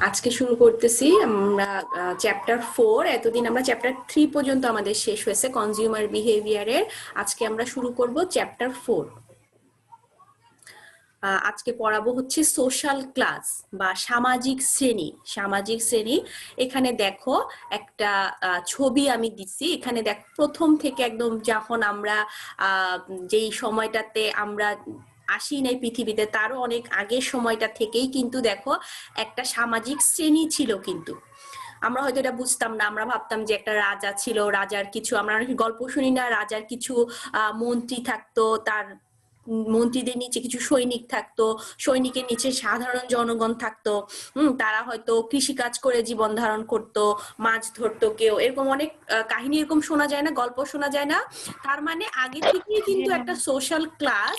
আজকে শুরু করতেছি আমরা চ্যাপ্টার 4। এতদিন আমরা চ্যাপ্টার 3 পর্যন্ত আমাদের শেষ হয়েছে কনজিউমার বিহেভিয়ারের। আজকে আমরা শুরু করব চ্যাপ্টার 4। আজকে পড়াবো হচ্ছে সোশ্যাল ক্লাস বা সামাজিক শ্রেণী। সামাজিক শ্রেণী, এখানে দেখো একটা ছবি আমি দিচ্ছি। এখানে দেখ প্রথম থেকে একদম যখন আমরা যেই সময়টাতে আমরা আসি নাই পৃথিবীতে, তারও অনেক আগের সময়টা থেকেই কিন্তু দেখো একটা সামাজিক শ্রেণী ছিল। কিন্তু আমরা হয়তো এটা বুঝতাম না, আমরা ভাবতাম যে একটা রাজা ছিল, রাজার কিছু, আমরা অনেক গল্প শুনি না, রাজার কিছু মন্ত্রী থাকতো, তার মন্ত্রীদের নিচে কিছু সৈনিক থাকতো, সৈনিকের নিচে সাধারণ জনগণ থাকতো। তারা হয়তো কৃষিকাজ করে জীবন ধারণ করতো, মাছ ধরতো কেউ, এরকম অনেক কাহিনী এরকম শোনা যায় না, গল্প শোনা যায় না। তার মানে আগে থেকেই কিন্তু একটা সোশ্যাল ক্লাস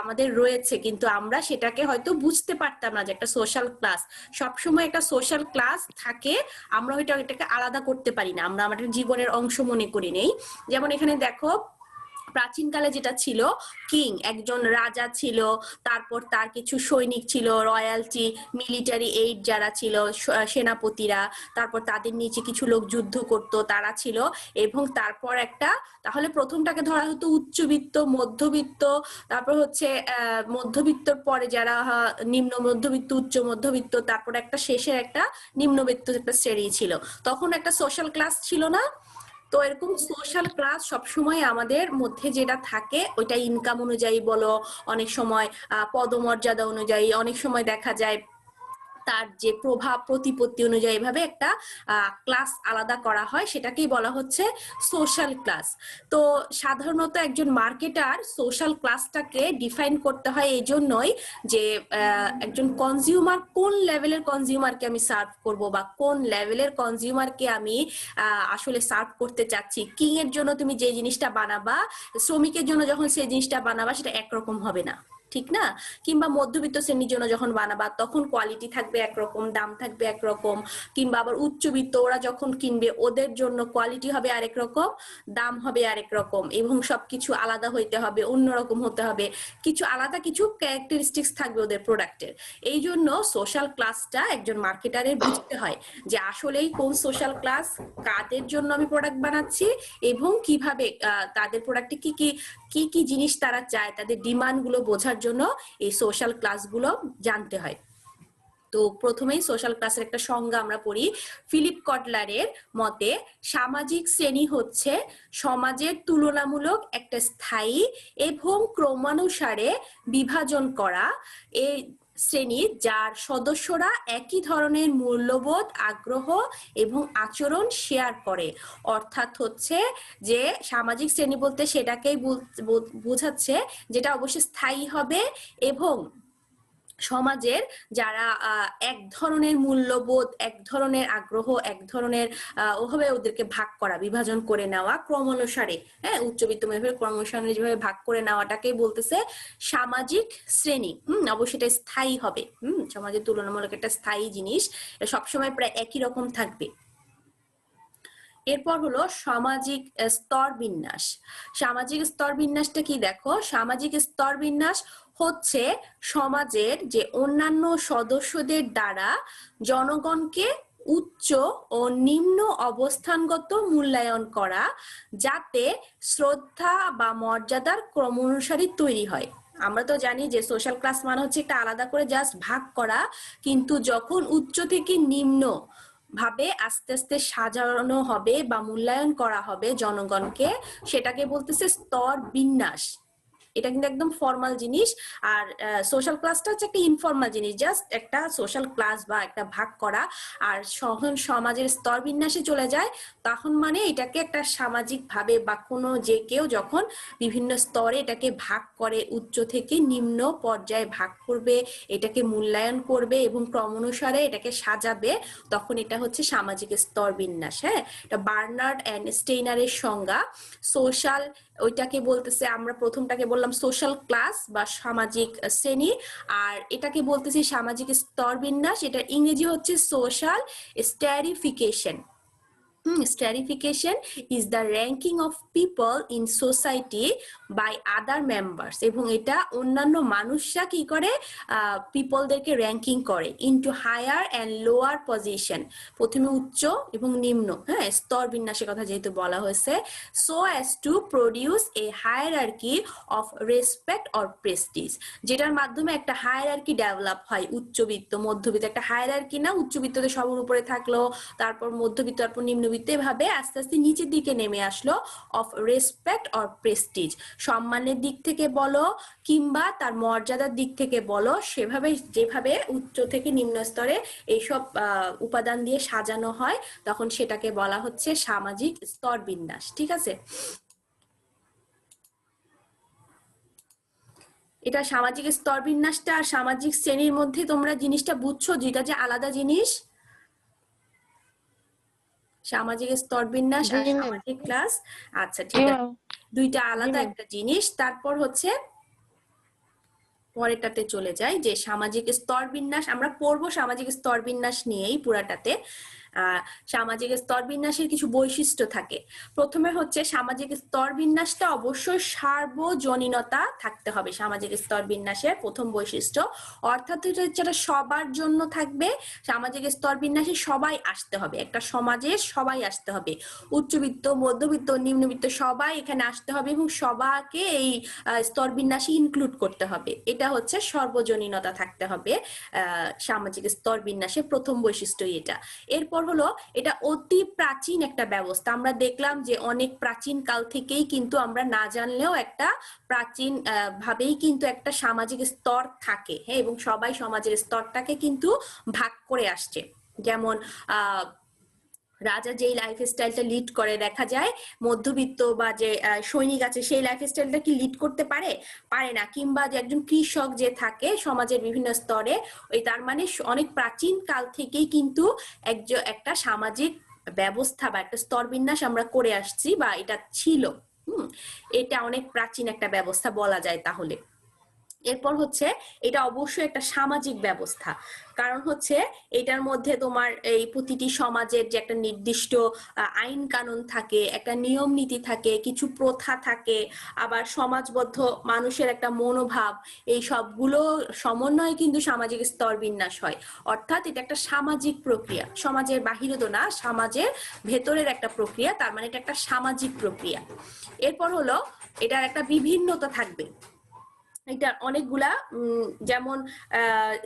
আমাদের রয়েছে, কিন্তু আমরা সেটাকে হয়তো বুঝতে পারতাম না যে একটা সোশ্যাল ক্লাস। সবসময় একটা সোশ্যাল ক্লাস থাকে, আমরা হয়তো এটাকে আলাদা করতে পারি না, আমরা আমাদের জীবনের অংশ মনে করি নেই। যেমন এখানে দেখো প্রাচীনকালে যেটা ছিল, কিং, একজন রাজা ছিল, তারপর তার কিছু সৈনিক ছিল, রয়্যালটি, মিলিটারি এইড যারা ছিল, সেনাপতিরা, তারপর তাদের নিচে কিছু লোক যুদ্ধ করত, তারা ছিল। এবং তারপর একটা, তাহলে প্রথমটাকে ধরা হতো উচ্চবিত্ত, মধ্যবিত্ত, তারপর হচ্ছে মধ্যবিত্তর পরে যারা নিম্ন মধ্যবিত্ত, উচ্চ মধ্যবিত্ত, তারপর একটা শেষের একটা নিম্নবিত্ত একটা শ্রেণী ছিল। তখন একটা সোশ্যাল ক্লাস ছিল না? তো এরকম সোশ্যাল ক্লাস সবসময় আমাদের মধ্যে যেটা থাকে, ওইটা ইনকাম অনুযায়ী বলো, অনেক সময় পদমর্যাদা অনুযায়ী, অনেক সময় দেখা যায় তার যে প্রভাব প্রতিপত্তি অনুযায়ী এভাবে একটা ক্লাস আলাদা করা হয়, সেটাকেই বলা হচ্ছে সোশ্যাল ক্লাস। তো সাধারণত একজন মার্কেটার সোশ্যাল ক্লাসটাকে ডিফাইন করতে হয় এই জন্যই যে একজন কনজিউমার কোন লেভেলের কনজিউমারকে আমি সার্ভ করব, বা কোন লেভেলের কনজিউমারকে আমি আসলে সার্ভ করতে চাচ্ছি। কিং এর জন্য তুমি যে জিনিসটা বানাবা, শ্রমিকের জন্য যখন সেই জিনিসটা বানাবা সেটা একরকম হবে না, ঠিক না? কিংবা মধ্যবিত্ত শ্রেণীর জন্য যখন বানাবা তখন কোয়ালিটি থাকবে একরকম, দাম থাকবে একরকম। কিংবা আবার উচ্চবিত্ত ওরা যখন কিনবে, ওদের জন্য কোয়ালিটি হবে আরেক রকম, দাম হবে আরেক রকম, এবং সবকিছু আলাদা হইতে হবে, অন্যরকম হতে হবে, কিছু আলাদা কিছু ক্যারেক্টারিস্টিক্স থাকবে ওদের প্রোডাক্টের। এই জন্য সোশ্যাল ক্লাসটা একজন মার্কেটারের বুঝতে হয় যে আসলেই কোন সোশ্যাল ক্লাস, কাদের জন্য আমি প্রোডাক্ট বানাচ্ছি, এবং কিভাবে তাদের প্রোডাক্টে কি কি কি কি জিনিস তারা চায়, তাদের ডিমান্ড গুলো বোঝার জন্য এই সোশ্যাল ক্লাসগুলো জানতে হয়। তো প্রথমেই সোশ্যাল ক্লাসের একটা সংজ্ঞা আমরা পড়ি। ফিলিপ কটলারের মতে সামাজিক শ্রেণী হচ্ছে সমাজের তুলনামূলক একটা স্থায়ী এবং ক্রমানুসারে বিভাজন করা এই শ্রেণী, যার সদস্যরা একই ধরনের মূল্যবোধ, আগ্রহ এবং আচরণ শেয়ার করে। অর্থাৎ হচ্ছে যে সামাজিক শ্রেণী বলতে সেটাকেই বোঝাচ্ছে যেটা অবশ্যই স্থায়ী হবে, এবং সমাজের যারা এক ধরনের মূল্যবোধ, এক ধরনের আগ্রহ, এক ধরনের ওভাবে ওদেরকে ভাগ করা, বিভাজন করে নেওয়া ক্রমানুসারে, হ্যাঁ, উচ্চবিত্ত মধ্যবিত্ত ক্রমানুসারে যেভাবে ভাগ করে নেওয়াটাকেই বলতেছে সামাজিক শ্রেণী। অবশ্যই এটা স্থায়ী হবে, সমাজের তুলনামূলক একটা স্থায়ী জিনিস, সবসময় প্রায় একই রকম থাকবে। এরপর হলো সামাজিক স্তর বিন্যাস। সামাজিক স্তর বিন্যাসটা কি? দেখো, সামাজিক স্তর বিন্যাস হচ্ছে সমাজের যে অন্যান্য সদস্যদের দ্বারা জনগণকে উচ্চ ও নিম্ন অবস্থানগত মূল্যায়ন করা, যাতে শ্রদ্ধা বা মর্যাদার ক্রম অনুসারে তৈরি হয়। আমরা তো জানি যে সোশ্যাল ক্লাস মানে হচ্ছে একটা আলাদা করে জাস্ট ভাগ করা, কিন্তু যখন উচ্চ থেকে নিম্ন ভাবে আস্তে আস্তে সাজানো হবে বা মূল্যায়ন করা হবে জনগণকে, সেটাকে বলতেছে স্তর বিন্যাস। এটা কিন্তু একদম ফর্মাল জিনিস, আর সোশ্যাল ক্লাসটা হচ্ছে একটা ইনফর্মাল জিনিস, জাস্ট একটা সোশ্যাল ক্লাস বা একটা ভাগ করা। আর যখন সমাজের স্তর বিন্যাসে চলে যায়, তখন মানে এটাকে একটা সামাজিক ভাবে বা কোনো যে কেউ যখন বিভিন্ন স্তরে এটাকে ভাগ করে, উচ্চ থেকে নিম্ন পর্যায়ে ভাগ করবে, এটাকে মূল্যায়ন করবে এবং ক্রমানুসারে এটাকে সাজাবে, তখন এটা হচ্ছে সামাজিক স্তর বিন্যাস। হ্যাঁ, এটা বার্নার্ড এন্ড স্টেইনারের সংজ্ঞা। সোশ্যাল, ওইটাকে বলতেছে, আমরা প্রথমটাকে বললাম সোশ্যাল ক্লাস বা সামাজিক শ্রেণী, আর এটাকে বলতেছি সামাজিক স্তর বিন্যাস। এটা ইংরেজি হচ্ছে social স্ট্যারিফিকেশন। Stratification is the ranking of people in society by other members, এবং এটা অন্যান্য মানুষরা কি করে পিপলদেরকে র্যাঙ্কিং করে into higher and lower position, প্রথমে উচ্চ এবং নিম্ন, হ্যাঁ স্তর বিন্যাসের কথা যেহেতু বলা হয়েছে, so as to produce A hierarchy of respect or Prestige, যেটার মাধ্যমে একটা হায়ারার্কি ডেভেলপ হয়, উচ্চবিত্ত মধ্যবিত্ত, একটা হায়ারার্কি না, উচ্চবিত্তদের সবার উপরে থাকলো, তারপর মধ্যবিত্ত, তারপর নিম্নবিত্ত, এভাবে আস্তে আস্তে নিচের দিকে নেমে আসলো, অফ রেসপেক্ট অর প্রেস্টিজ, সম্মানের দিক থেকে বলো কিংবা তার মর্যাদার দিক থেকে বলো, সেভাবে যেভাবে উচ্চ থেকে নিম্ন স্তরে এইসব উপাদান দিয়ে সাজানো হয়, তখন সেটাকে বলা হচ্ছে সামাজিক স্তর বিন্যাস। ঠিক আছে, এটা সামাজিক স্তর বিন্যাসটা আর সামাজিক শ্রেণীর মধ্যে তোমরা জিনিসটা বুঝছো, যেটা যে আলাদা জিনিস, সামাজিক স্তর বিন্যাস আর সামাজিক ক্লাস। আচ্ছা ঠিক আছে, দুইটা আলাদা একটা জিনিস। তারপর হচ্ছে পরেরটাতে চলে যায় যে সামাজিক স্তর বিন্যাস, আমরা পড়বো সামাজিক স্তর বিন্যাস নিয়েই পুরাটাতে। সামাজিক স্তর বিন্যাসের কিছু বৈশিষ্ট্য থাকে। প্রথমে হচ্ছে সামাজিক স্তর বিন্যাসটা অবশ্যই সার্বজনীনতা থাকতে হবে। সামাজিক স্তর বিন্যাসের প্রথম বৈশিষ্ট্য, অর্থাৎ যেটা সবার জন্য থাকবে। সামাজিক স্তর বিন্যাসে সবাই আসতে হবে, একটা সমাজে সবাই আসতে হবে, উচ্চবিত্ত মধ্যবিত্ত নিম্নবিত্ত সবাই এখানে আসতে হবে এবং সবাইকে এই স্তর বিন্যাসে ইনক্লুড করতে হবে। এটা হচ্ছে সর্বজনীনতা থাকতে হবে সামাজিক স্তর বিন্যাসের প্রথম বৈশিষ্ট্যই এটা। এরপর হলো এটা অতি প্রাচীন একটা ব্যবস্থা। আমরা দেখলাম যে অনেক প্রাচীন কাল থেকেই কিন্তু আমরা না জানলেও একটা প্রাচীন ভাবেই কিন্তু একটা সামাজিক স্তর থাকে, হ্যাঁ, এবং সবাই সমাজের স্তরটাকে কিন্তু ভাগ করে আসছে। যেমন রাজা যেই লাইফ স্টাইলটা লিড করে, দেখা যায় মধ্যবিত্ত বা যে সৈনিক আছে সেই লাইফ স্টাইলটা কি লিড করতে পারে? পারে না। কিংবা যে একজন কৃষক যে থাকে সমাজের বিভিন্ন স্তরে, ওই তার মানে অনেক প্রাচীন কাল থেকেই কিন্তু একটা সামাজিক ব্যবস্থা বা একটা স্তর বিন্যাস আমরা করে আসছি বা এটা ছিল। এটা অনেক প্রাচীন একটা ব্যবস্থা বলা যায় তাহলে। এরপর হচ্ছে এটা অবশ্যই একটা সামাজিক ব্যবস্থা, কারণ হচ্ছে এটার মধ্যে তোমার এই প্রতিটি সমাজের যে একটা নির্দিষ্ট আইন কানুন থাকে, একটা নিয়ম নীতি থাকে, কিছু প্রথা থাকে, আবার সমাজবদ্ধ মানুষের একটা মনোভাব, এই সবগুলো সমন্বয়ে কিন্তু সামাজিক স্তর বিন্যাস হয়। অর্থাৎ এটা একটা সামাজিক প্রক্রিয়া, সমাজের বাহিরে তো না, সমাজের ভেতরের একটা প্রক্রিয়া, তার মানে এটা একটা সামাজিক প্রক্রিয়া। এরপর হলো এটার একটা বিভিন্নতা থাকবে। এটা অনেকগুলা যেমন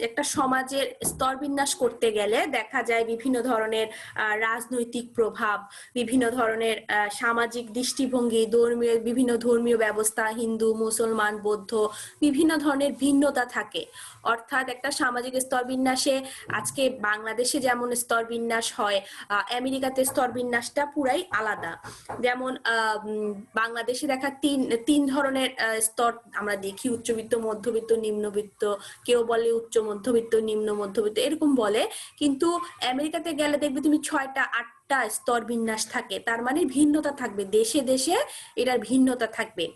একটা সমাজের স্তর বিন্যাস করতে গেলে দেখা যায় বিভিন্ন ধরনের রাজনৈতিক প্রভাব, বিভিন্ন ধরনের সামাজিক দৃষ্টিভঙ্গি, বিভিন্ন ধর্মীয় ব্যবস্থা, হিন্দু মুসলমান বৌদ্ধ বিভিন্ন ধরনের ভিন্নতা থাকে। অর্থাৎ একটা সামাজিক স্তর বিন্যাসে আজকে বাংলাদেশে যেমন স্তর বিন্যাস হয়, আমেরিকাতে স্তর বিন্যাসটা পুরাই আলাদা। যেমন বাংলাদেশে দেখা তিন ধরনের স্তর আমরা দেখি, উচ্চবিত্ত মধ্যবিত্ত নিম্নবিত্ত, কেউ বলে উচ্চ মধ্যবিত্ত নিম্ন মধ্যবিত্ত এরকম বলে, কিন্তু আমেরিকাতে গেলে দেখবে তুমি 6টা 8টা স্তর বিন্যাস থাকে। তার মানে ভিন্নতা থাকবে, দেশে দেশে এটার ভিন্নতা থাকবে।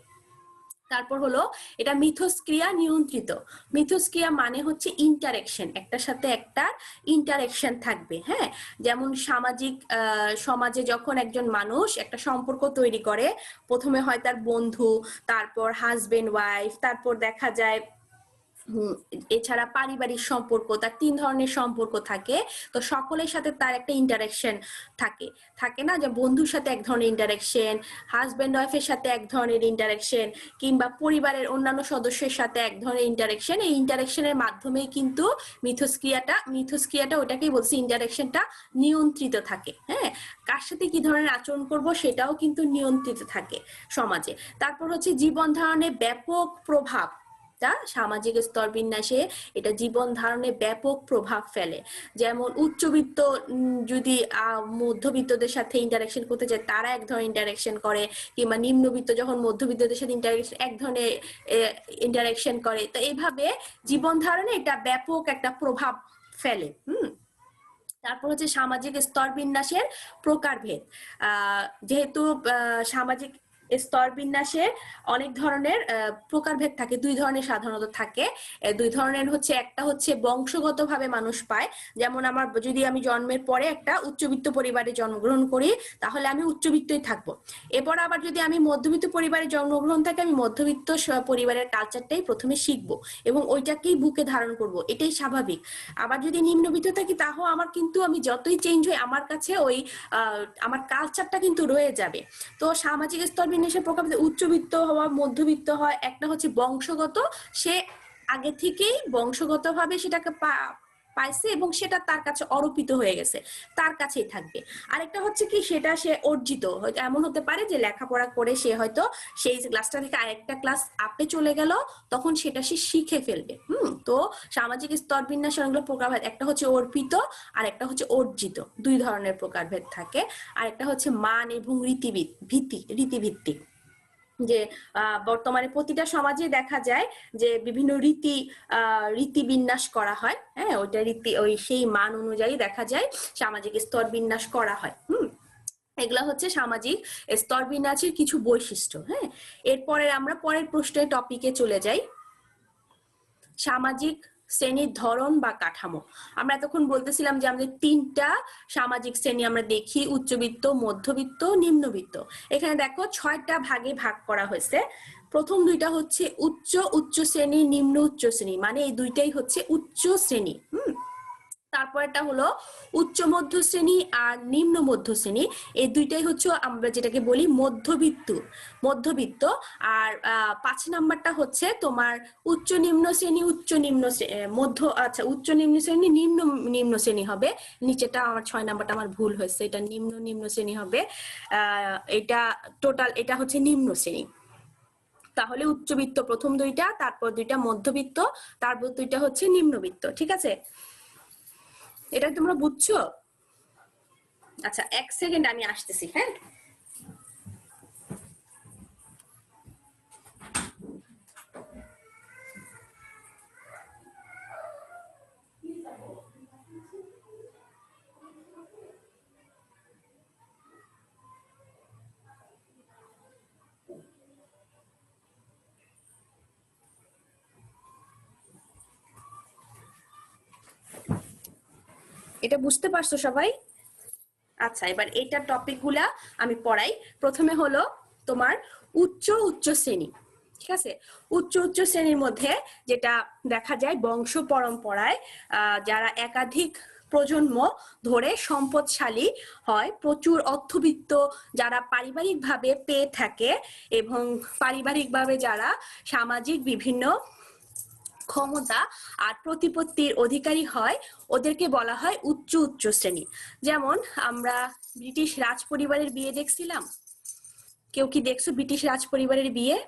তারপর হলো এটা মিথস্ক্রিয়া নিয়ন্ত্রিত। মিথস্ক্রিয়া মানে হচ্ছে ইন্টারেকশন, একটার সাথে একটা ইন্টারেকশন থাকবে। হ্যাঁ, যেমন সমাজে যখন একজন মানুষ একটা সম্পর্ক তৈরি করে, প্রথমে হয় তার বন্ধু, তারপর হাজবেন্ড ওয়াইফ, তারপর দেখা যায় এছাড়া পারিবারিক সম্পর্ক, তার 3 ধরনের সম্পর্ক থাকে। তো সকলের সাথে তার একটা ইন্টারেকশন থাকে না, যে বন্ধুর সাথে এক ধরনের ইন্টারেকশন, হাজবেন্ড ওয়াইফের সাথে এক ধরনের ইন্টারেকশন, কিংবা পরিবারের অন্যান্য সদস্যের সাথে এক ধরনের ইন্টারেকশন। এই ইন্টারেকশনের মাধ্যমেই কিন্তু মিথস্ক্রিয়াটা ওটাকেই বলছি, ইন্টারেকশনটা নিয়ন্ত্রিত থাকে। হ্যাঁ, কার সাথে কি ধরনের আচরণ করব সেটাও কিন্তু নিয়ন্ত্রিত থাকে সমাজে। তারপর হচ্ছে জীবন ধারণের ব্যাপক প্রভাব, সামাজিক স্তর বিন্যাসে এটা জীবন ধারণে ব্যাপক প্রভাব ফেলে। যেমন উচ্চবিত্ত যদি মধ্যবিত্তদের সাথে ইন্টারাকশন করতে চায় তারা এক ধরনের ইন্টারাকশন করে, কিংবা নিম্নবিত্ত যখন মধ্যবিত্তদের সাথে এক ধরনের ইন্টারাকশন করে। তো এইভাবে জীবন ধারণে এটা ব্যাপক একটা প্রভাব ফেলে। তারপর হচ্ছে সামাজিক স্তর বিন্যাসের প্রকারভেদ। যেহেতু সামাজিক স্তর বিন্যাসে অনেক ধরনের প্রকারভেদ থাকে, দুই ধরনের সাধারণত থাকে। দুই ধরনের হচ্ছে, একটা হচ্ছে বংশগতভাবে মানুষ পায়, যেমন আমার যদি আমি জন্মের পরে একটা উচ্চবিত্ত পরিবারে জন্মগ্রহণ করি তাহলে আমি উচ্চবিত্তই থাকবো। এরপর আবার যদি আমি মধ্যবিত্ত পরিবারে জন্মগ্রহণ থাকি, আমি মধ্যবিত্ত পরিবারের কালচারটাই প্রথমে শিখবো এবং ওইটাকেই বুকে ধারণ করব, এটাই স্বাভাবিক। আবার যদি নিম্নবিত্ত থাকি তাহলে আমার কিন্তু আমি যতই চেঞ্জ হই আমার কাছে ওই আমার কালচারটা কিন্তু রয়ে যাবে। তো সামাজিক স্তর বিন্যাসের প্রকার উচ্চবিত্ত হওয়া, মধ্যবিত্ত হয়, একটা হচ্ছে বংশগত, সে আগে থেকেই বংশগতভাবে সেটাকে পাইছে এবং সেটা তার কাছে অর্পিত হয়ে গেছে, তার কাছেই থাকবে। আরেকটা হচ্ছে কি, সেটা সে অর্জিত, হয়তো এমন হতে পারে যে লেখাপড়া করে সে হয়তো সেই ক্লাসটা থেকে আরেকটা ক্লাস আপে চলে গেল, তখন সেটা সে শিখে ফেলবে। তো সামাজিক স্তর বিন্যাস অনেকগুলো প্রকারভেদ, একটা হচ্ছে অর্পিত আর একটা হচ্ছে অর্জিত, দুই ধরনের প্রকারভেদ থাকে। আর একটা হচ্ছে মান এবং রীতিভিত্তিক, যে বর্তমানে প্রতিটা সমাজে দেখা যায় যে বিভিন্ন রীতি বিন্যাস করা হয়, হ্যাঁ, ওইটা রীতি, ওই সেই মান অনুযায়ী দেখা যায় সামাজিক স্তর বিন্যাস করা হয়। এগুলা হচ্ছে সামাজিক স্তর বিন্যাসের কিছু বৈশিষ্ট্য। হ্যাঁ, এরপরে আমরা পরের প্রশ্নের টপিকে চলে যাই, সামাজিক শ্রেণীর ধরন বা কাঠামো। আমরা এতক্ষণ বলতেছিলাম যে আমাদের তিনটা সামাজিক শ্রেণী আমরা দেখি, উচ্চবিত্ত, মধ্যবিত্ত, নিম্নবিত্ত। এখানে দেখো 6টা ভাগে ভাগ করা হয়েছে। প্রথম দুইটা হচ্ছে উচ্চ শ্রেণী, নিম্ন উচ্চ শ্রেণী, মানে এই দুইটাই হচ্ছে উচ্চ শ্রেণী। তারপরটা হলো উচ্চ মধ্য শ্রেণী আর নিম্ন মধ্য শ্রেণী, এই দুইটাই হচ্ছে আমরা যেটাকে বলি মধ্যবিত্ত। আর 5 নাম্বারটা হচ্ছে তোমার উচ্চ নিম্ন শ্রেণী, উচ্চ নিম্ন শ্রেণী, নিম্ন শ্রেণী হবে। নিচেটা আমার 6 নাম্বারটা আমার ভুল হয়েছে, এটা নিম্ন শ্রেণী হবে। এটা টোটাল, এটা হচ্ছে নিম্ন শ্রেণী। তাহলে উচ্চবিত্ত প্রথম দুইটা, তারপর দুইটা মধ্যবিত্ত, তারপর দুইটা হচ্ছে নিম্নবিত্ত। ঠিক আছে, এটা তোমরা বুঝছো? আচ্ছা, 1 সেকেন্ড আমি আসতেছি। হ্যাঁ, এটা বুঝতে পারছো সবাই? আচ্ছা, এবার এইটার টপিক গুলা আমি পড়াই। প্রথমে হলো তোমার উচ্চ শ্রেণী। ঠিক আছে, উচ্চ শ্রেণীর মধ্যে যেটা দেখা যায় বংশ পরম্পরায় যারা একাধিক প্রজন্ম ধরে সম্পদশালী হয়, প্রচুর অর্থবিত্ত, যারা পারিবারিকভাবে পেয়ে থাকে এবং পারিবারিকভাবে যারা সামাজিক বিভিন্ন ক্ষমতা আর প্রতিপত্তির অধিকারী হয়, ওদেরকে বলা হয় উচ্চ শ্রেণী। যেমন আমরা ব্রিটিশ রাজ পরিবারের বিয়ে দেখছিলাম, কেউ কি দেখছো ব্রিটিশ রাজ পরিবারের বিয়ে?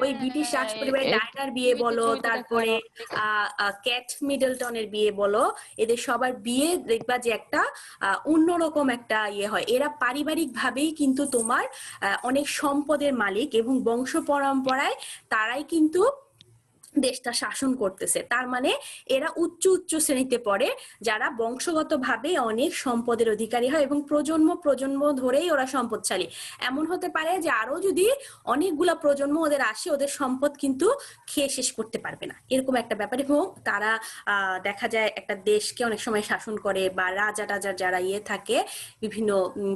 ওই ব্রিটিশ রাজ পরিবারের ডায়নার বিয়ে বলো, তারপরে ক্যাট মিডলটনের বিয়ে বলো, এদের সবার বিয়ে দেখবা যে একটা অন্যরকম একটা ইয়ে হয়। এরা পারিবারিক ভাবেই কিন্তু তোমার অনেক সম্পদের মালিক এবং বংশ পরম্পরায় তারাই কিন্তু দেশটা শাসন করতেছে। তার মানে এরা উচ্চ শ্রেণীতে পড়ে, যারা বংশগতভাবে অনেক সম্পদের অধিকারী হয় এবং প্রজন্ম ধরেই ওরা সম্পদশালী। এমন হতে পারে যে আরো যদি অনেকগুলা প্রজন্ম ওদের আসে, ওদের সম্পদ কিন্তু খেয়ে শেষ করতে পারবে না, এরকম একটা ব্যাপার। এবং তারা দেখা যায় একটা দেশকে অনেক সময় শাসন করে, বা রাজা যারা ইয়ে থাকে বিভিন্ন,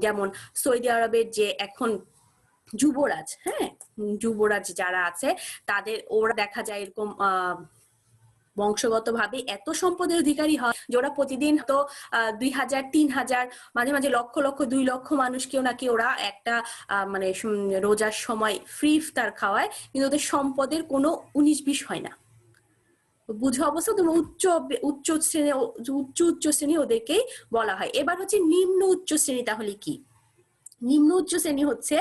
যেমন সৌদি আরবের যে এখন যুবরাজ, হ্যাঁ, যুবরাজ যারা আছে তাদের, ওরা দেখা যায় এরকম বংশগতভাবে এত সম্পদের অধিকারী হয় যে ওরা প্রতিদিন তো 2000, 3000, মাঝে মাঝে লক্ষ 2 লক্ষ মানুষকেও নাকি ওরা একটা মানে রোজার সময় ফ্রি ইফতার খাওয়ায়, কিন্তু ওদের সম্পদের কোনো 19-20 হয় না। বুঝো অবস্থা? তুমি উচ্চ শ্রেণী ওদেরকেই বলা হয়। এবার হচ্ছে নিম্ন উচ্চ শ্রেণী। তাহলে কি নিম্ন উচ্চ শ্রেণী হচ্ছে,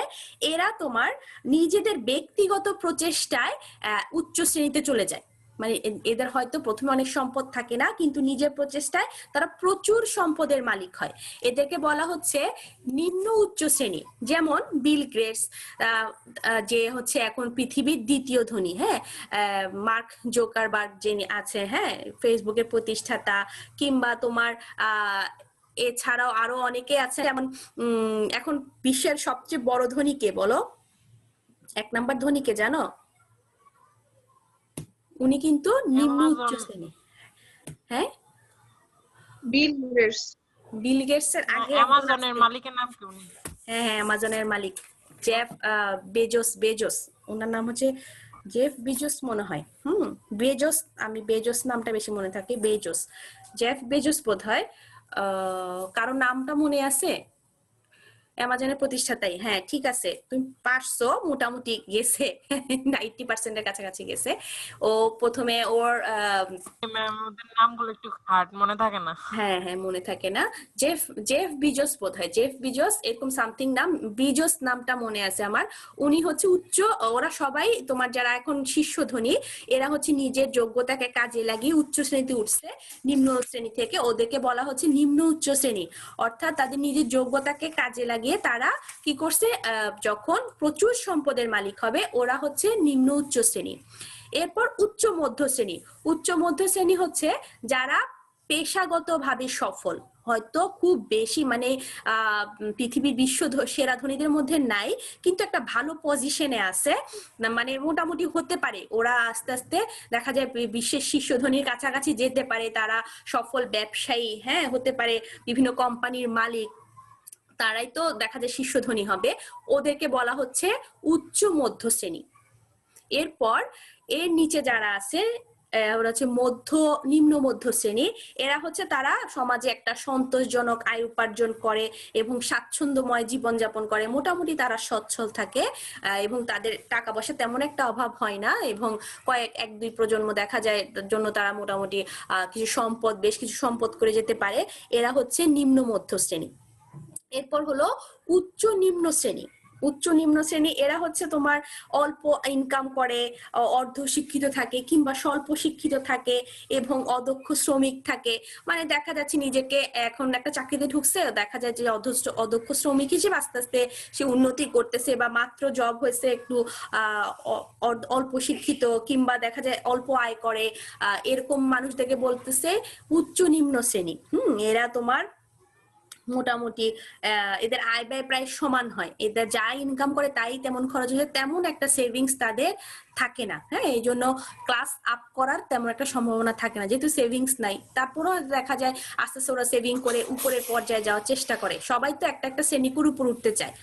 এরা তোমার নিজেদের ব্যক্তিগত প্রচেষ্টায় উচ্চ শ্রেণীতে চলে যায়। মানে এদের হয়তো প্রথমে অনেক সম্পদ থাকে না, কিন্তু নিজের প্রচেষ্টায় তারা প্রচুর সম্পদের মালিক হয়, এদেরকে বলা হচ্ছে নিম্ন উচ্চ শ্রেণী। যেমন বিল গেটস, যে হচ্ছে এখন পৃথিবীর দ্বিতীয় ধনী, হ্যাঁ, মার্ক জোকারবার্গ যিনি আছে, হ্যাঁ, ফেসবুকের প্রতিষ্ঠাতা, কিংবা তোমার এছাড়াও আরো অনেকে আছে, যেমন এখন বিশ্বের সবচেয়ে বড় ধনী কে বলো? 1 নাম্বার ধনী কে জানো? উনি কিন্তু নিম্ন উচ্চ অ্যামাজন। শ্রেণী। হ্যাঁ, বিল গেটস। বিল গেটস এর না, আগে একজন অ্যামাজনের আছে। মালিকের নাম কি উনি? হ্যাঁ হ্যাঁ, অ্যামাজনের মালিক জেফ বেজোস। বেজোস, ওনার নাম হচ্ছে জেফ বেজোস মনে হয়। বেজোস, আমি বেজোস নামটা বেশি মনে থাকে, বেজোস, জেফ বেজোস বোধহয়। কারো নামটা মনে আছে? অ্যামাজনের প্রতিষ্ঠাতাই। হ্যাঁ ঠিক আছে, তুমি পারছো, মোটামুটি গেছে 90% এর কাছাকাছি গেছে। ও প্রথমে ওর ওদের নামগুলো একটু হার্ড মনে থাকে না। হ্যাঁ হ্যাঁ মনে থাকে না। জেফ জেফ বিজোস বোধহয়, জেফ বিজোস এরকম সামথিং নাম, বিজোস নামটা মনে আছে আমার। উনি হচ্ছে উচ্চ, ওরা সবাই তোমার যারা এখন শীর্ষ ধনী, এরা হচ্ছে নিজের যোগ্যতাকে কাজে লাগিয়ে উচ্চ শ্রেণীতে উঠছে। নিম্ন শ্রেণী থেকে ওদেরকে বলা হচ্ছে নিম্ন উচ্চ শ্রেণী, অর্থাৎ তাদের নিজের যোগ্যতাকে কাজে লাগিয়ে তারা কি করছে, যখন প্রচুর সম্পদের মালিক হবে ওরা হচ্ছে নিম্ন উচ্চ শ্রেণী। এরপর উচ্চ মধ্য শ্রেণী। উচ্চ মধ্য শ্রেণী হচ্ছে যারা পেশাগতভাবে সফল, হয়তো খুব বেশি মানে পৃথিবীর বিশ্ব সেরা ধনীদের মধ্যে নাই, কিন্তু একটা ভালো পজিশনে আছে, মানে মোটামুটি হতে পারে ওরা আস্তে আস্তে দেখা যায় বিশ্বের শীর্ষ ধনীর কাছাকাছি যেতে পারে, তারা সফল ব্যবসায়ী হ্যাঁ হতে পারে, বিভিন্ন কোম্পানির মালিক, তারাই তো দেখা যায় শীর্ষ ধনী হবে। ওদেরকে বলা হচ্ছে উচ্চ মধ্য শ্রেণী। এরপর এর নিচে যারা আছে ওরা হচ্ছে মধ্য নিম্ন মধ্য শ্রেণী। এরা হচ্ছে তারা সমাজে একটা সন্তোষজনক আয় উপার্জন করে এবং স্বাচ্ছন্দ্যময় জীবনযাপন করে, মোটামুটি তারা সচ্ছল থাকে এবং তাদের টাকা পয়সা তেমন একটা অভাব হয় না, এবং এক দুই প্রজন্ম দেখা যায় জন্য তারা মোটামুটি কিছু সম্পদ, বেশ কিছু সম্পদ করে যেতে পারে। এরা হচ্ছে নিম্ন মধ্য শ্রেণী। এরপর হলো উচ্চ নিম্ন শ্রেণী। উচ্চ নিম্ন শ্রেণী এরা হচ্ছে তোমার অল্প ইনকাম করে, অর্ধ শিক্ষিত থাকে কিংবা স্বল্প শিক্ষিত থাকে এবং অদক্ষ শ্রমিক থাকে, মানে দেখা যাচ্ছে নিজেকে এখন একটা চাকরিতে ঢুকছে, দেখা যায় যে অদক্ষ শ্রমিক হিসেবে আস্তে আস্তে সে উন্নতি করতেছে, বা মাত্র জব হয়েছে একটু অল্প শিক্ষিত কিংবা দেখা যায় অল্প আয় করে, এরকম মানুষদেরকে বলতেছে উচ্চ নিম্ন শ্রেণী। এরা তোমার মোটামুটি এদের আয় ব্যয় প্রায় সমান হয়, এদের যা ইনকাম করে তাই তেমন খরচ হয়, তেমন একটা সেভিংস তাদের থাকে না। হ্যাঁ, এই জন্য ক্লাস আপ করার তেমন একটা সম্ভাবনা থাকে না, যেহেতু সেভিংস নাই। তারপরেও দেখা যায় আস্তে আস্তে ওরা সেভিং করে উপরের পর্যায়ে যাওয়ার চেষ্টা করে, সবাই তো একটা একটা শ্রেণী উপর উঠতে চায়।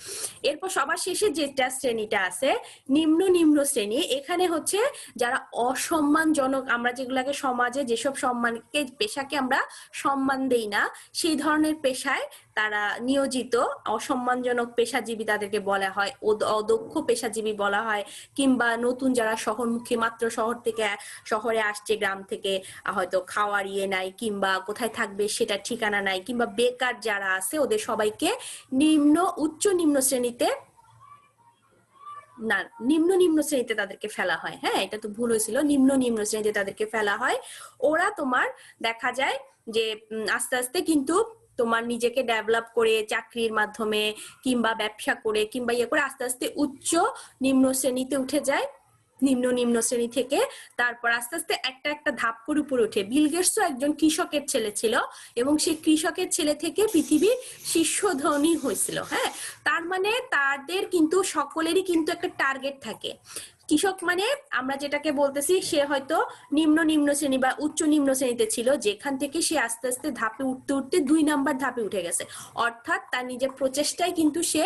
এরপর সবার শেষে যেটা শ্রেণীটা আছে নিম্ন নিম্ন শ্রেণী, এখানে হচ্ছে যারা অসম্মানজনক, আমরা যেগুলাকে সমাজে যেসব সম্মানকে পেশাকে আমরা সম্মান দেই না সেই ধরনের পেশায় তারা নিয়োজিত, অসম্মানজনক পেশাজীবী তাদেরকে বলা হয়, অদক্ষ পেশাজীবী বলা হয়, কিংবা নতুন যারা শহরমুখী, মাত্র শহরে আসছে গ্রাম থেকে, হয়তো খাওয়ার ইয়ে নাই কিংবা কোথায় থাকবে সেটা ঠিকানা নাই, কিংবা বেকার যারা আছে ওদের সবাইকে উচ্চ নিম্ন শ্রেণীতে না নিম্ন নিম্ন শ্রেণীতে তাদেরকে ফেলা হয়। হ্যাঁ, এটা তো ভুল হয়েছিল, নিম্ন নিম্ন শ্রেণীতে তাদেরকে ফেলা হয়। ওরা তোমার দেখা যায় যে আস্তে আস্তে কিন্তু তোমার নিজেকে ডেভেলপ করে চাকরির মাধ্যমে কিংবা ব্যবসা করে কিংবা ইয়ে করে আস্তে আস্তে উচ্চ নিম্ন শ্রেণীতে উঠে যায়। নিম্ন নিম্ন শ্রেণী থেকে তারপর আস্তে আস্তে একটা একটা ধাপ করে উপরে উঠে। বিল গেটসও একজন কৃষকের ছেলে ছিল এবং সেই কৃষকের ছেলে থেকে পৃথিবীর শীর্ষ ধনী হয়েছিল। হ্যাঁ, তার মানে তাদের কিন্তু সকলেরই কিন্তু একটা টার্গেট থাকে। কৃষক মানে আমরা যেটাকে বলতেছি, সে হয়তো নিম্ন নিম্ন শ্রেণী বা উচ্চ নিম্ন শ্রেণীতে ছিল, যেখান থেকে সে আস্তে আস্তে ধাপে উঠতে উঠতে 2 নাম্বার ধাপে উঠে গেছে, অর্থাৎ তার নিজের প্রচেষ্টায় কিন্তু সে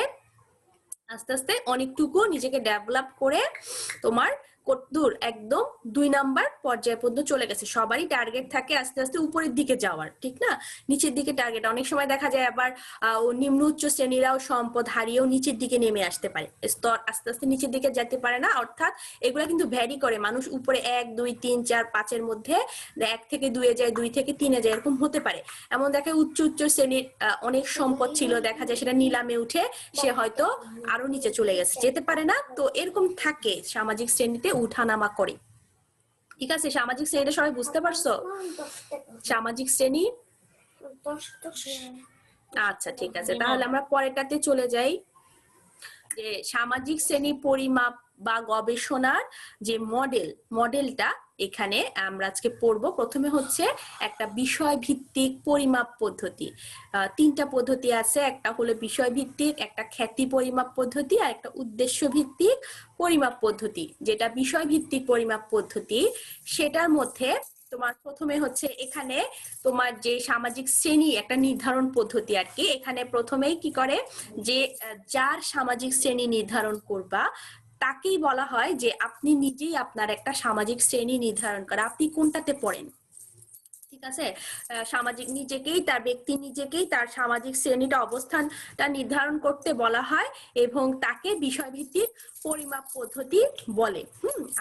আস্তে আস্তে অনেকটুকু নিজেকে ডেভেলপ করে তোমার কতদূর একদম 2 নাম্বার পর্যায়ে পর্যন্ত চলে গেছে। সবারই টার্গেট থাকে আস্তে আস্তে উপরের দিকে যাওয়ার, ঠিক না? নিচের দিকে টার্গেট অনেক সময় দেখা যায় আবার নিম্ন উচ্চ শ্রেণীরাও সম্পদ হারিয়েও নিচের দিকে নেমে আসতে পারে, স্তর আস্তে আস্তে নিচের দিকে যেতে পারে না, অর্থাৎ এগুলা কিন্তু ভ্যারি করে। মানুষ উপরে 1 2 3 4 5 এর মধ্যে 1 থেকে 2 এ যায়, 2 থেকে 3 এ যায়, এরকম হতে পারে। এমন দেখে উচ্চ উচ্চ শ্রেণীর অনেক সম্পদ ছিল, দেখা যায় সেটা নিলামে উঠে সে হয়তো আরো নিচে চলে গেছে, যেতে পারে না। তো এরকম থাকে, সামাজিক শ্রেণীতে উঠানামা করে। ঠিক আছে, সামাজিক শ্রেণীটা সবাই বুঝতে পারছো? সামাজিক শ্রেণী, আচ্ছা ঠিক আছে, তাহলে আমরা পরেরটাতে চলে যাই। যে সামাজিক শ্রেণী পরিমাপ বা গবেষণার যে মডেলটা এখানে আমরা আজকে পড়বো। প্রথমে হচ্ছে একটা বিষয় ভিত্তিক পরিমাপ পদ্ধতি। তিনটা পদ্ধতি আছে, একটা হলো বিষয় ভিত্তিক, একটা খ্যাতি পরিমাপ পদ্ধতি, আর একটা উদ্দেশ্য ভিত্তিক পরিমাপ পদ্ধতি। যেটা বিষয় ভিত্তিক পরিমাপ পদ্ধতি সেটার মধ্যে তোমার প্রথমে হচ্ছে এখানে তোমার যে সামাজিক শ্রেণী একটা নির্ধারণ পদ্ধতি আর কি। এখানে প্রথমেই কি করে যে যার সামাজিক শ্রেণী নির্ধারণ করবা তাকেই বলা হয় যে আপনি নিজেই আপনার একটা সামাজিক শ্রেণী নির্ধারণ করা, আপনি কোনটাতে পড়েন। ঠিক আছে, সামাজিক নিজেকেই তার ব্যক্তি নিজেকেই তার সামাজিক শ্রেণীটা অবস্থানটা নির্ধারণ করতে বলা হয় এবং তাকে বিষয়ভিত্তিক পরিমাপ পদ্ধতি বলে।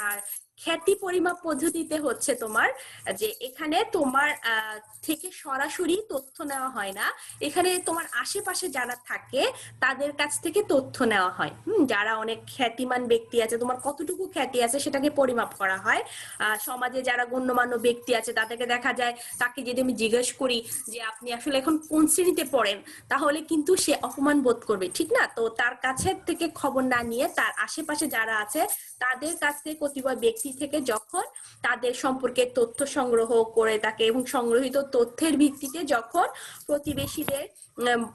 আর খ্যাতি পরিমাপ পদ্ধতিতে হচ্ছে তোমার যে এখানে তোমার থেকে সরাসরি তথ্য নেওয়া হয় না, এখানে তোমার আশেপাশে যারা থাকে তাদের কাছ থেকে তথ্য নেওয়া হয়। যারা অনেক খ্যাতিমান ব্যক্তি আছে, তোমার কতটুকু খ্যাতি আছে সেটাকে পরিমাপ করা হয়। সমাজে যারা গণ্যমান্য ব্যক্তি আছে তাদেরকে দেখা যায়, তাকে যদি আমি জিজ্ঞেস করি যে আপনি আসলে এখন কোন শ্রেণীতে পড়েন, তাহলে কিন্তু সে অপমান বোধ করবে, ঠিক না? তো তার কাছে থেকে খবর না নিয়ে তার আশেপাশে যারা আছে তাদের কাছ থেকে কতিপয় ব্যক্তি থেকে যখন তাদের সম্পর্কে তথ্য সংগ্রহ করে থাকে এবং সংগ্রহিত তথ্যের ভিত্তিতে যখন প্রতিবেশীদের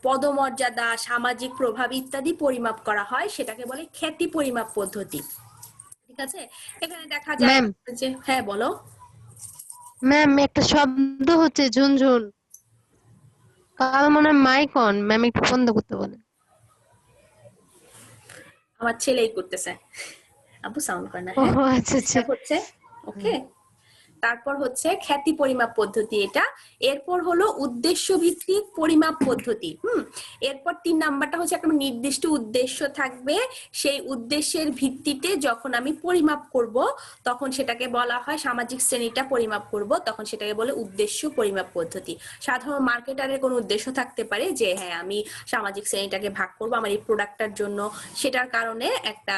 পদমর্যাদা, সামাজিক প্রভাব ইত্যাদি পরিমাপ করা হয় সেটাকে বলে খ্যাতি পরিমাপ পদ্ধতি। ঠিক আছে, এখানে দেখা যায় যে হ্যাঁ বলো ম্যাম, একটা শব্দ হচ্ছে ঝুনঝুন। কাল মনে হয় মাইক অন, ম্যাম একটু বন্ধ করতে বলেন। আমার ছেলেই করতেছে, আপু সাউন্ড করে না। ও হ্যাঁ আচ্ছা আচ্ছা। হচ্ছে ওকে। তারপর হচ্ছে খ্যাতি পরিমাপ পদ্ধতি এটা। এরপর হলো উদ্দেশ্য ভিত্তিক পরিমাপ পদ্ধতি। এরপর 3 নাম্বারটা হচ্ছে একটা নির্দিষ্ট উদ্দেশ্য থাকবে, সেই উদ্দেশ্যের ভিত্তিতে যখন আমি পরিমাপ করব তখন সেটাকে বলা হয় সামাজিক শ্রেণীটা পরিমাপ করব, তখন সেটাকে বলে উদ্দেশ্য পরিমাপ পদ্ধতি। সাধারণ মার্কেটারের কোনো উদ্দেশ্য থাকতে পারে যে হ্যাঁ আমি সামাজিক শ্রেণীটাকে ভাগ করব আমার এই প্রোডাক্টটার জন্য, সেটার কারণে একটা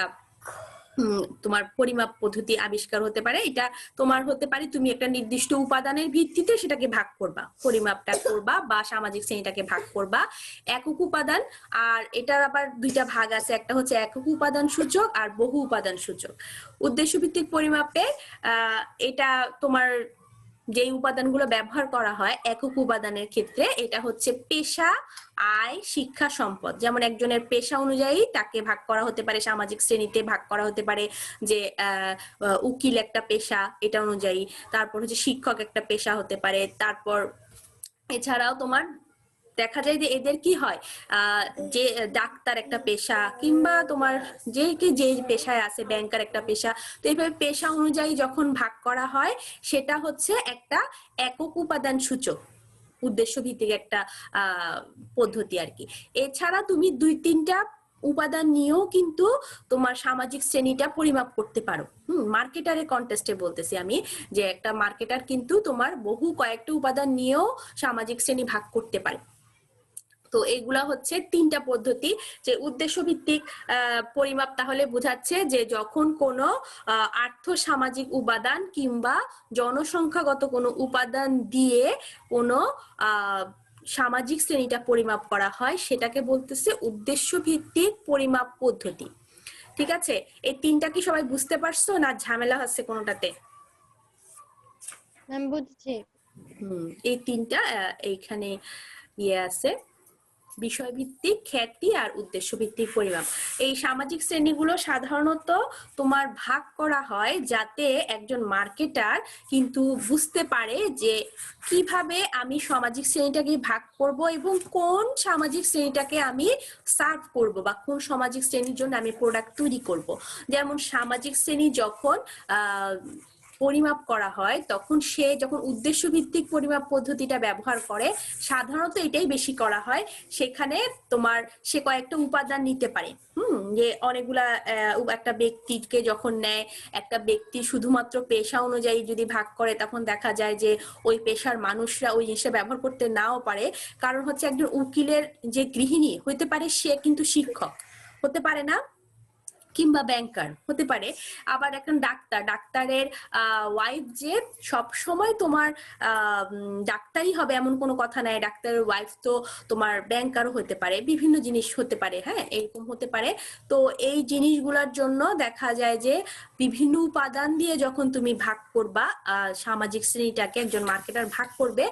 তোমার পরিমাপ পদ্ধতি আবিষ্কার হতে পারে। এটা তোমার হতে পারে তুমি একটা নির্দিষ্ট উপাদানের ভিত্তিতে সেটাকে ভাগ করবা, পরিমাপটা করবা বা সামাজিক শ্রেণীটাকে ভাগ করবা। একক উপাদান, আর এটার আবার দুইটা ভাগ আছে, একটা হচ্ছে একক উপাদান সূচক আর বহু উপাদান সূচক। উদ্দেশ্য ভিত্তিক পরিমাপে এটা তোমার যে উপাদানগুলো ব্যবহার করা হয় একক উপাদানের ক্ষেত্রে, এটা হচ্ছে পেশা, আয়, শিক্ষা, সম্পদ। যেমন একজনের পেশা অনুযায়ী তাকে ভাগ করা হতে পারে, সামাজিক শ্রেণীতে ভাগ করা হতে পারে যে উকিল একটা পেশা এটা অনুযায়ী, তারপর হচ্ছে শিক্ষক একটা পেশা হতে পারে। তারপর এছাড়াও তোমার দেখা যায় যে এদের কি হয় যে ডাক্তার একটা পেশা, কিংবা তোমার যে পেশায় আছে ব্যাংকার একটা পেশা। তো এইভাবে পেশা অনুযায়ী যখন ভাগ করা হয় সেটা হচ্ছে একটা একক উপাদান সূচক উদ্দেশ্য ভিত্তিক একটা পদ্ধতি আর কি। এছাড়া তুমি 2-3টা উপাদান নিয়েও কিন্তু তোমার সামাজিক শ্রেণীটা পরিমাপ করতে পারো। মার্কেটারের কন্টেস্টে বলতেছি আমি, যে একটা মার্কেটার কিন্তু তোমার বহু কয়েকটা উপাদান নিয়েও সামাজিক শ্রেণী ভাগ করতে পারে। তো এগুলা হচ্ছে 3টা পদ্ধতি। যে উদ্দেশ্য ভিত্তিক পরিমাপ তাহলে বোঝাচ্ছে যে যখন কোনো আর্থ সামাজিক উপাদান কিংবা জনসংখ্যাগত কোনো উপাদান দিয়ে কোনো সামাজিক শ্রেণীটা পরিমাপ করা হয় সেটাকে বলতেছে উদ্দেশ্য ভিত্তিক পরিমাপ পদ্ধতি। ঠিক আছে, এই 3টা কি সবাই বুঝতে পারছো না ঝামেলা হচ্ছে কোনোটাতে? আমি বুঝছি। এই 3টা এইখানে ইয়ে আছে, বিষয়ভিত্তিক, খ্যাতি আর উদ্দেশ্য ভিত্তিক পরিমাপ। এই সামাজিক শ্রেণীগুলো সাধারণত তোমার ভাগ করা হয় যাতে একজন মার্কেটার কিন্তু বুঝতে পারে যে কিভাবে আমি সামাজিক শ্রেণীটাকে ভাগ করব এবং কোন সামাজিক শ্রেণীটাকে আমি সার্ভ করব বা কোন সামাজিক শ্রেণীর জন্য আমি প্রোডাক্ট তৈরি করব। যেমন সামাজিক শ্রেণী যখন পরিমাপ করা হয় তখন সে যখন উদ্দেশ্য ভিত্তিক পরিমাপ পদ্ধতিটা ব্যবহার করে, সাধারণত এটাই বেশি করা হয়, সেখানে তোমার সে কয়েকটা উপাদান নিতে পারে। যে অনেকগুলা একটা ব্যক্তিকে যখন নেয়, একটা ব্যক্তি শুধুমাত্র পেশা অনুযায়ী যদি ভাগ করে তখন দেখা যায় যে ওই পেশার মানুষরা ওই জিনিসটা ব্যবহার করতে নাও পারে। কারণ হচ্ছে একজন উকিলের যে গৃহিণী হইতে পারে সে কিন্তু শিক্ষক হতে পারে না, কিংবা ব্যাংকার হতে পারে, আবার একজন ডাক্তারের ওয়াইফ যে সব সময় তোমার ডাক্তারই হবে এমন কোনো কথা নাই, ডাক্তারের ওয়াইফ তো তোমার ব্যাংকারও হতে পারে, বিভিন্ন জিনিস হতে পারে, হ্যাঁ এরকম হতে পারে। তো এই জিনিসগুলোর জন্য দেখা যায় যে বিভিন্ন উপাদান দিয়ে যখন তুমি ভাগ করবা সামাজিক শ্রেণীটাকে, একজন মার্কেটার ভাগ করবে,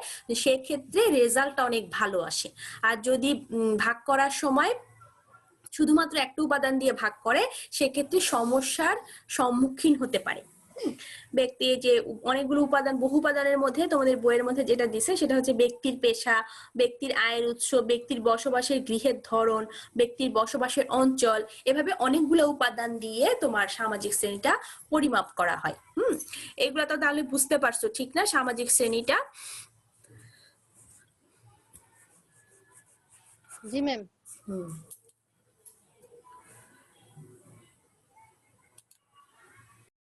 সেক্ষেত্রে রেজাল্টটা অনেক ভালো আসে। আর যদি ভাগ করার সময় শুধুমাত্র একটা উপাদান দিয়ে ভাগ করে, সেক্ষেত্রে সমস্যার সম্মুখীন হতে পারে। ব্যক্তি যে অনেকগুলো উপাদান, বহু উপাদানের মধ্যে তোমাদের বইয়ের মধ্যে যেটা দিছে সেটা হচ্ছে ব্যক্তির পেশা, ব্যক্তির আয়ের উৎস, ব্যক্তির বসবাসের গৃহের ধরন, ব্যক্তির বসবাসের অঞ্চল, এভাবে অনেকগুলো উপাদান দিয়ে তোমার সামাজিক শ্রেণীটা পরিমাপ করা হয়। এগুলো তো তাহলে বুঝতে পারছো ঠিক না, সামাজিক শ্রেণীটা? জি ম্যাম।